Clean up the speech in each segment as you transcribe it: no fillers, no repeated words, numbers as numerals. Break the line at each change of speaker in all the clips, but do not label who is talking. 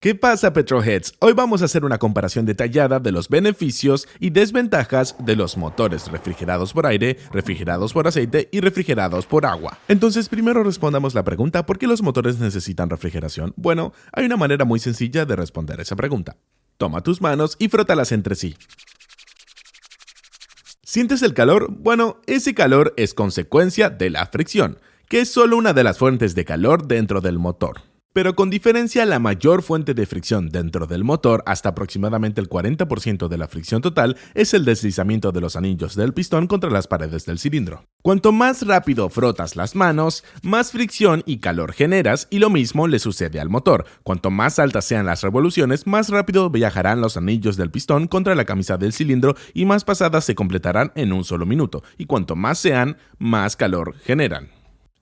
¿Qué pasa, Petroheads? Hoy vamos a hacer una comparación detallada de los beneficios y desventajas de los motores refrigerados por aire, refrigerados por aceite y refrigerados por agua. Entonces, primero respondamos la pregunta: ¿por qué los motores necesitan refrigeración? Bueno, hay una manera muy sencilla de responder esa pregunta. Toma tus manos y frótalas entre sí. ¿Sientes el calor? Bueno, ese calor es consecuencia de la fricción, que es solo una de las fuentes de calor dentro del motor. Pero con diferencia, la mayor fuente de fricción dentro del motor, hasta aproximadamente el 40% de la fricción total, es el deslizamiento de los anillos del pistón contra las paredes del cilindro. Cuanto más rápido frotas las manos, más fricción y calor generas, y lo mismo le sucede al motor. Cuanto más altas sean las revoluciones, más rápido viajarán los anillos del pistón contra la camisa del cilindro y más pasadas se completarán en un solo minuto, y cuanto más sean, más calor generan.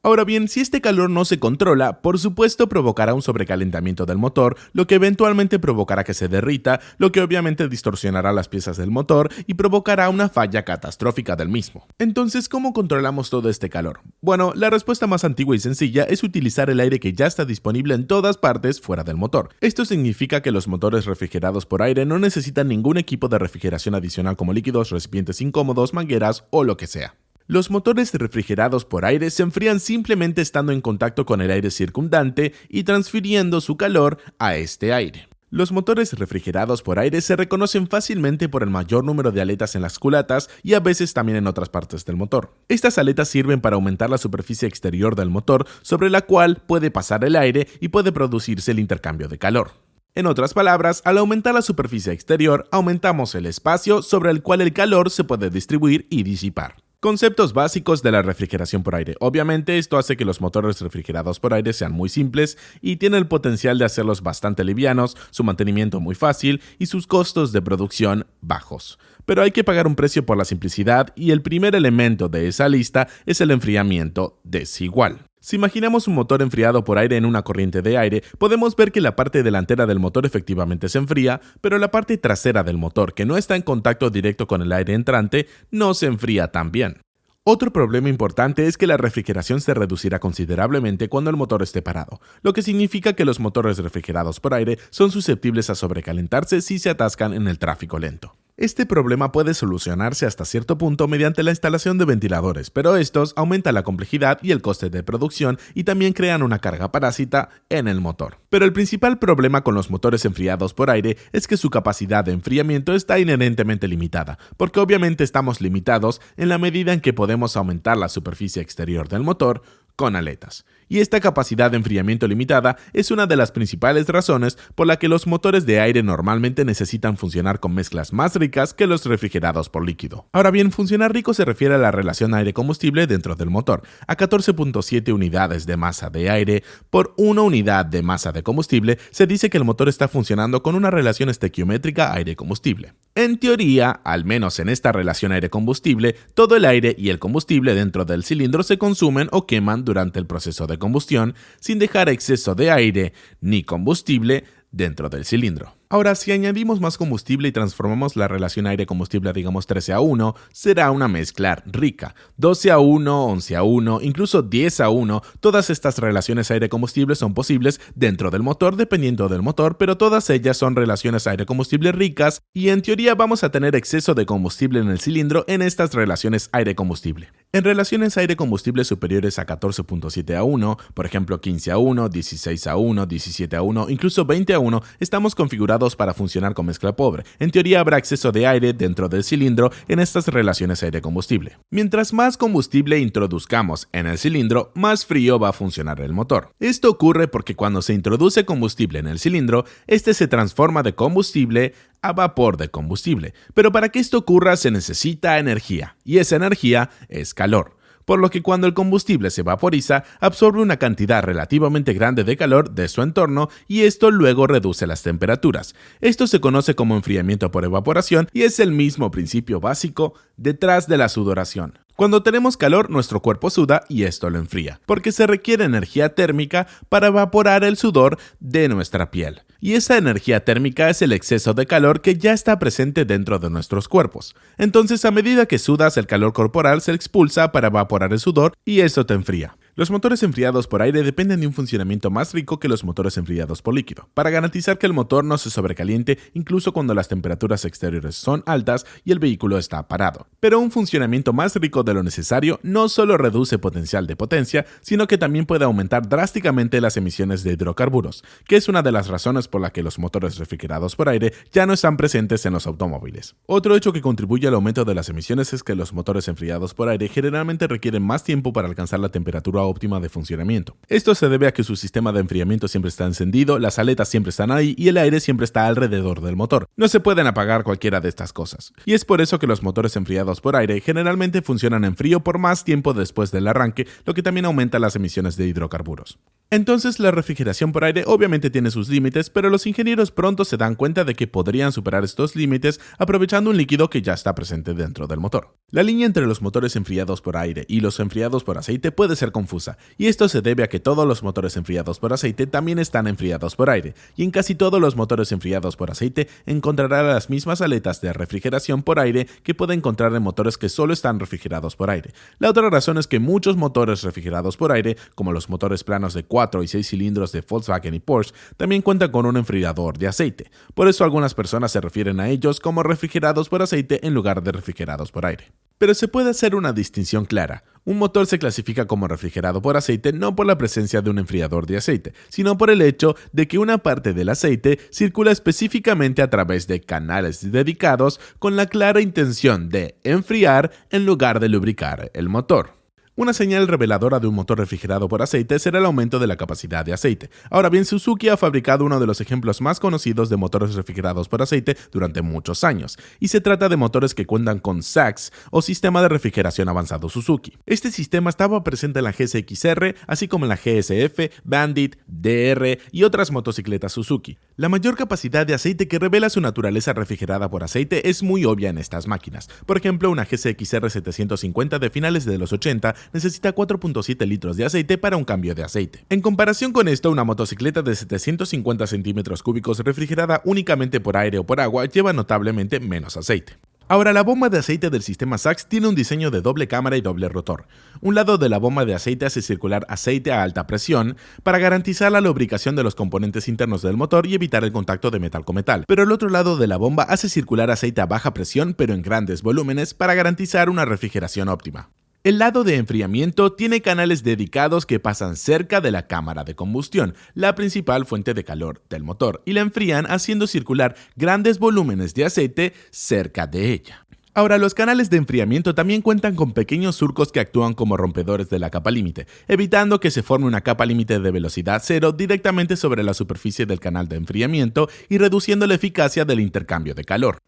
Ahora bien, si este calor no se controla, por supuesto provocará un sobrecalentamiento del motor, lo que eventualmente provocará que se derrita, lo que obviamente distorsionará las piezas del motor y provocará una falla catastrófica del mismo. Entonces, ¿cómo controlamos todo este calor? Bueno, la respuesta más antigua y sencilla es utilizar el aire que ya está disponible en todas partes fuera del motor. Esto significa que los motores refrigerados por aire no necesitan ningún equipo de refrigeración adicional como líquidos, recipientes incómodos, mangueras o lo que sea. Los motores refrigerados por aire se enfrían simplemente estando en contacto con el aire circundante y transfiriendo su calor a este aire. Los motores refrigerados por aire se reconocen fácilmente por el mayor número de aletas en las culatas y a veces también en otras partes del motor. Estas aletas sirven para aumentar la superficie exterior del motor, sobre la cual puede pasar el aire y puede producirse el intercambio de calor. En otras palabras, al aumentar la superficie exterior, aumentamos el espacio sobre el cual el calor se puede distribuir y disipar. Conceptos básicos de la refrigeración por aire. Obviamente esto hace que los motores refrigerados por aire sean muy simples y tiene el potencial de hacerlos bastante livianos, su mantenimiento muy fácil y sus costos de producción bajos. Pero hay que pagar un precio por la simplicidad y el primer elemento de esa lista es el enfriamiento desigual. Si imaginamos un motor enfriado por aire en una corriente de aire, podemos ver que la parte delantera del motor efectivamente se enfría, pero la parte trasera del motor, que no está en contacto directo con el aire entrante, no se enfría tan bien. Otro problema importante es que la refrigeración se reducirá considerablemente cuando el motor esté parado, lo que significa que los motores refrigerados por aire son susceptibles a sobrecalentarse si se atascan en el tráfico lento. Este problema puede solucionarse hasta cierto punto mediante la instalación de ventiladores, pero estos aumentan la complejidad y el coste de producción y también crean una carga parásita en el motor. Pero el principal problema con los motores enfriados por aire es que su capacidad de enfriamiento está inherentemente limitada, porque obviamente estamos limitados en la medida en que podemos aumentar la superficie exterior del motor con aletas. Y esta capacidad de enfriamiento limitada es una de las principales razones por la que los motores de aire normalmente necesitan funcionar con mezclas más ricas que los refrigerados por líquido. Ahora bien, funcionar rico se refiere a la relación aire-combustible dentro del motor, a 14.7 unidades de masa de aire por 1 unidad de masa de combustible. Se dice que el motor está funcionando con una relación estequiométrica aire-combustible. En teoría, al menos en esta relación aire-combustible, todo el aire y el combustible dentro del cilindro se consumen o queman durante el proceso de combustión, sin dejar exceso de aire ni combustible dentro del cilindro. Ahora, si añadimos más combustible y transformamos la relación aire-combustible a digamos 13:1, será una mezcla rica. 12:1, 11:1, incluso 10:1, todas estas relaciones aire-combustible son posibles dentro del motor dependiendo del motor, pero todas ellas son relaciones aire-combustible ricas y en teoría vamos a tener exceso de combustible en el cilindro en estas relaciones aire-combustible. En relaciones aire-combustible superiores a 14.7:1, por ejemplo 15:1, 16:1, 17:1, incluso 20:1, estamos configurados para funcionar con mezcla pobre. En teoría habrá exceso de aire dentro del cilindro en estas relaciones aire-combustible. Mientras más combustible introduzcamos en el cilindro, más frío va a funcionar el motor. Esto ocurre porque cuando se introduce combustible en el cilindro, este se transforma de combustible a vapor de combustible. Pero para que esto ocurra se necesita energía, y esa energía es calor. Por lo que cuando el combustible se vaporiza, absorbe una cantidad relativamente grande de calor de su entorno y esto luego reduce las temperaturas. Esto se conoce como enfriamiento por evaporación y es el mismo principio básico detrás de la sudoración. Cuando tenemos calor, nuestro cuerpo suda y esto lo enfría, porque se requiere energía térmica para evaporar el sudor de nuestra piel. Y esa energía térmica es el exceso de calor que ya está presente dentro de nuestros cuerpos. Entonces, a medida que sudas, el calor corporal se expulsa para evaporar el sudor y eso te enfría. Los motores enfriados por aire dependen de un funcionamiento más rico que los motores enfriados por líquido, para garantizar que el motor no se sobrecaliente incluso cuando las temperaturas exteriores son altas y el vehículo está parado. Pero un funcionamiento más rico de lo necesario no solo reduce potencial de potencia, sino que también puede aumentar drásticamente las emisiones de hidrocarburos, que es una de las razones por la que los motores refrigerados por aire ya no están presentes en los automóviles. Otro hecho que contribuye al aumento de las emisiones es que los motores enfriados por aire generalmente requieren más tiempo para alcanzar la temperatura óptima de funcionamiento. Esto se debe a que su sistema de enfriamiento siempre está encendido, las aletas siempre están ahí y el aire siempre está alrededor del motor. No se pueden apagar cualquiera de estas cosas. Y es por eso que los motores enfriados por aire generalmente funcionan en frío por más tiempo después del arranque, lo que también aumenta las emisiones de hidrocarburos. Entonces, la refrigeración por aire obviamente tiene sus límites, pero los ingenieros pronto se dan cuenta de que podrían superar estos límites aprovechando un líquido que ya está presente dentro del motor. La línea entre los motores enfriados por aire y los enfriados por aceite puede ser confusa, y esto se debe a que todos los motores enfriados por aceite también están enfriados por aire, y en casi todos los motores enfriados por aceite encontrará las mismas aletas de refrigeración por aire que puede encontrar en motores que solo están refrigerados por aire. La otra razón es que muchos motores refrigerados por aire, como los motores planos de 4 y 6 cilindros de Volkswagen y Porsche, también cuentan con un enfriador de aceite. Por eso algunas personas se refieren a ellos como refrigerados por aceite en lugar de refrigerados por aire. Pero se puede hacer una distinción clara. Un motor se clasifica como refrigerado por aceite no por la presencia de un enfriador de aceite, sino por el hecho de que una parte del aceite circula específicamente a través de canales dedicados con la clara intención de enfriar en lugar de lubricar el motor. Una señal reveladora de un motor refrigerado por aceite será el aumento de la capacidad de aceite. Ahora bien, Suzuki ha fabricado uno de los ejemplos más conocidos de motores refrigerados por aceite durante muchos años, y se trata de motores que cuentan con SAX o Sistema de Refrigeración Avanzado Suzuki. Este sistema estaba presente en la GSX-R, así como en la GSF, Bandit, DR y otras motocicletas Suzuki. La mayor capacidad de aceite que revela su naturaleza refrigerada por aceite es muy obvia en estas máquinas. Por ejemplo, una GSX-R 750 de finales de los 80 necesita 4.7 litros de aceite para un cambio de aceite. En comparación con esto, una motocicleta de 750 centímetros cúbicos refrigerada únicamente por aire o por agua lleva notablemente menos aceite. Ahora, la bomba de aceite del sistema SAX tiene un diseño de doble cámara y doble rotor. Un lado de la bomba de aceite hace circular aceite a alta presión para garantizar la lubricación de los componentes internos del motor y evitar el contacto de metal con metal, pero el otro lado de la bomba hace circular aceite a baja presión pero en grandes volúmenes para garantizar una refrigeración óptima. El lado de enfriamiento tiene canales dedicados que pasan cerca de la cámara de combustión, la principal fuente de calor del motor, y la enfrían haciendo circular grandes volúmenes de aceite cerca de ella. Ahora, los canales de enfriamiento también cuentan con pequeños surcos que actúan como rompedores de la capa límite, evitando que se forme una capa límite de velocidad cero directamente sobre la superficie del canal de enfriamiento y reduciendo la eficacia del intercambio de calor.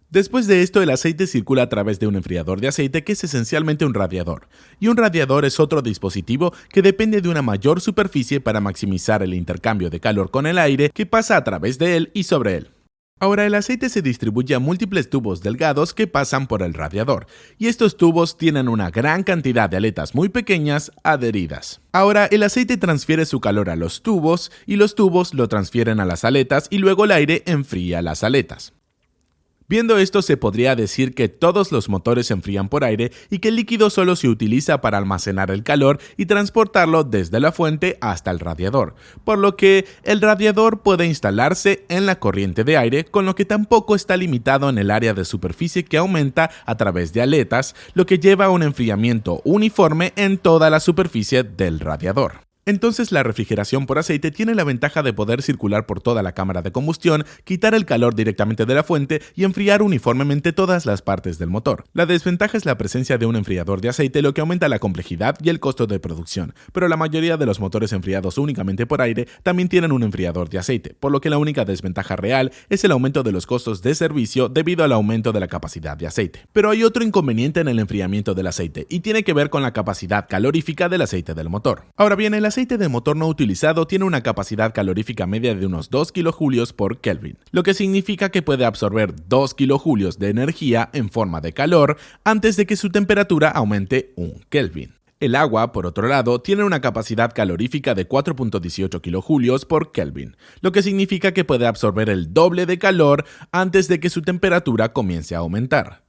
Después de esto, el aceite circula a través de un enfriador de aceite que es esencialmente un radiador, y un radiador es otro dispositivo que depende de una mayor superficie para maximizar el intercambio de calor con el aire que pasa a través de él y sobre él. Ahora, el aceite se distribuye a múltiples tubos delgados que pasan por el radiador, y estos tubos tienen una gran cantidad de aletas muy pequeñas adheridas. Ahora, el aceite transfiere su calor a los tubos, y los tubos lo transfieren a las aletas, y luego el aire enfría las aletas. Viendo esto, se podría decir que todos los motores se enfrían por aire y que el líquido solo se utiliza para almacenar el calor y transportarlo desde la fuente hasta el radiador, por lo que el radiador puede instalarse en la corriente de aire, con lo que tampoco está limitado en el área de superficie que aumenta a través de aletas, lo que lleva a un enfriamiento uniforme en toda la superficie del radiador. Entonces, la refrigeración por aceite tiene la ventaja de poder circular por toda la cámara de combustión, quitar el calor directamente de la fuente y enfriar uniformemente todas las partes del motor. La desventaja es la presencia de un enfriador de aceite, lo que aumenta la complejidad y el costo de producción, pero la mayoría de los motores enfriados únicamente por aire también tienen un enfriador de aceite, por lo que la única desventaja real es el aumento de los costos de servicio debido al aumento de la capacidad de aceite. Pero hay otro inconveniente en el enfriamiento del aceite, y tiene que ver con la capacidad calorífica del aceite del motor. Ahora bien, el aceite de motor no utilizado tiene una capacidad calorífica media de unos 2 kilojulios por Kelvin, lo que significa que puede absorber 2 kilojulios de energía en forma de calor antes de que su temperatura aumente 1 Kelvin. El agua, por otro lado, tiene una capacidad calorífica de 4.18 kilojulios por Kelvin, lo que significa que puede absorber el doble de calor antes de que su temperatura comience a aumentar.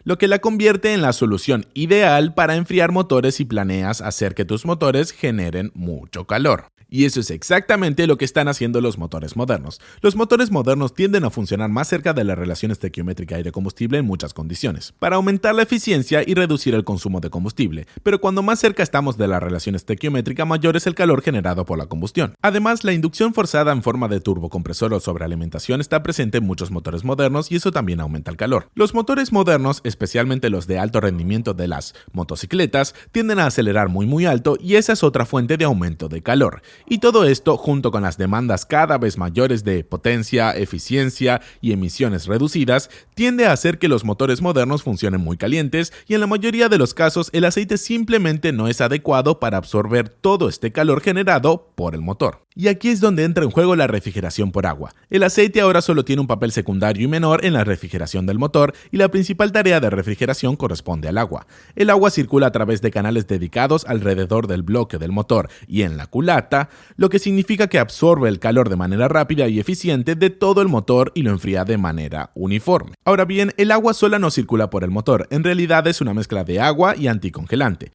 lo que la convierte en la solución ideal para enfriar motores y planeas hacer que tus motores generen mucho calor. Y eso es exactamente lo que están haciendo los motores modernos. Los motores modernos tienden a funcionar más cerca de la relación estequiométrica aire-combustible en muchas condiciones, para aumentar la eficiencia y reducir el consumo de combustible, pero cuando más cerca estamos de la relación estequiométrica, mayor es el calor generado por la combustión. Además, la inducción forzada en forma de turbocompresor o sobrealimentación está presente en muchos motores modernos y eso también aumenta el calor. Los motores modernos, especialmente los de alto rendimiento de las motocicletas, tienden a acelerar muy alto y esa es otra fuente de aumento de calor. Y todo esto, junto con las demandas cada vez mayores de potencia, eficiencia y emisiones reducidas, tiende a hacer que los motores modernos funcionen muy calientes y en la mayoría de los casos el aceite simplemente no es adecuado para absorber todo este calor generado por el motor. Y aquí es donde entra en juego la refrigeración por agua. El aceite ahora solo tiene un papel secundario y menor en la refrigeración del motor y la principal tarea de refrigeración corresponde al agua. El agua circula a través de canales dedicados alrededor del bloque del motor y en la culata, lo que significa que absorbe el calor de manera rápida y eficiente de todo el motor y lo enfría de manera uniforme. Ahora bien, el agua sola no circula por el motor, en realidad es una mezcla de agua y anticongelante.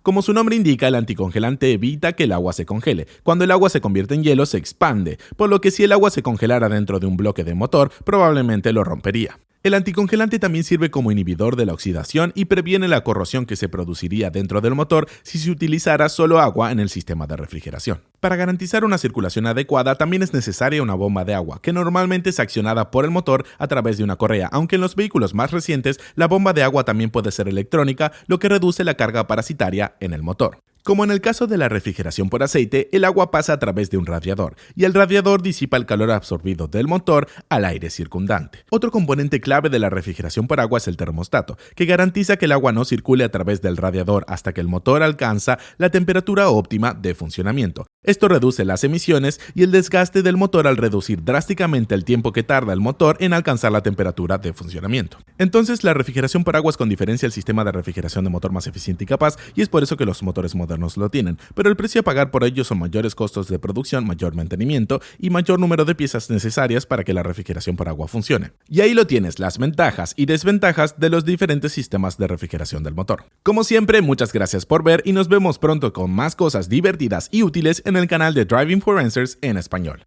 Como su nombre indica, el anticongelante evita que el agua se congele. Cuando el agua se convierte en hielo, se expande, por lo que si el agua se congelara dentro de un bloque de motor, probablemente lo rompería. El anticongelante también sirve como inhibidor de la oxidación y previene la corrosión que se produciría dentro del motor si se utilizara solo agua en el sistema de refrigeración. Para garantizar una circulación adecuada también es necesaria una bomba de agua, que normalmente es accionada por el motor a través de una correa, aunque en los vehículos más recientes la bomba de agua también puede ser electrónica, lo que reduce la carga parasitaria en el motor. Como en el caso de la refrigeración por aceite, el agua pasa a través de un radiador, y el radiador disipa el calor absorbido del motor al aire circundante. Otro componente clave de la refrigeración por agua es el termostato, que garantiza que el agua no circule a través del radiador hasta que el motor alcanza la temperatura óptima de funcionamiento. Esto reduce las emisiones y el desgaste del motor al reducir drásticamente el tiempo que tarda el motor en alcanzar la temperatura de funcionamiento. Entonces, la refrigeración por agua es con diferencia el sistema de refrigeración de motor más eficiente y capaz, y es por eso que los motores modernos lo tienen, pero el precio a pagar por ello son mayores costos de producción, mayor mantenimiento y mayor número de piezas necesarias para que la refrigeración por agua funcione. Y ahí lo tienes, las ventajas y desventajas de los diferentes sistemas de refrigeración del motor. Como siempre, muchas gracias por ver y nos vemos pronto con más cosas divertidas y útiles en el canal de Driving for Answers en español.